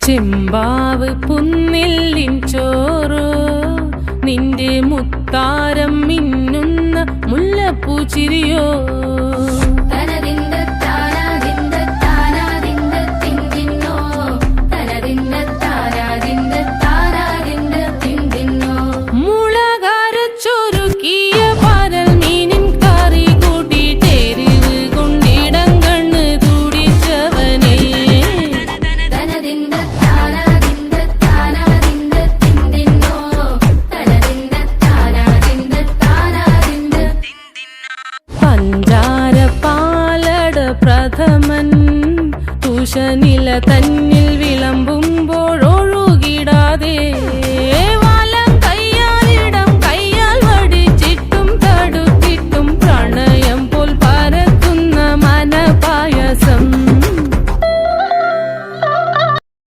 ചെമ്പാവ് പുന്നില്ലിൻ ചോറോ നിന്റെ മുത്താരം മിന്നുന്ന മുല്ലപ്പൂച്ചിരിയോ പഞ്ചാര പാലട പ്രഥമൻ തുഷനില തന്നെ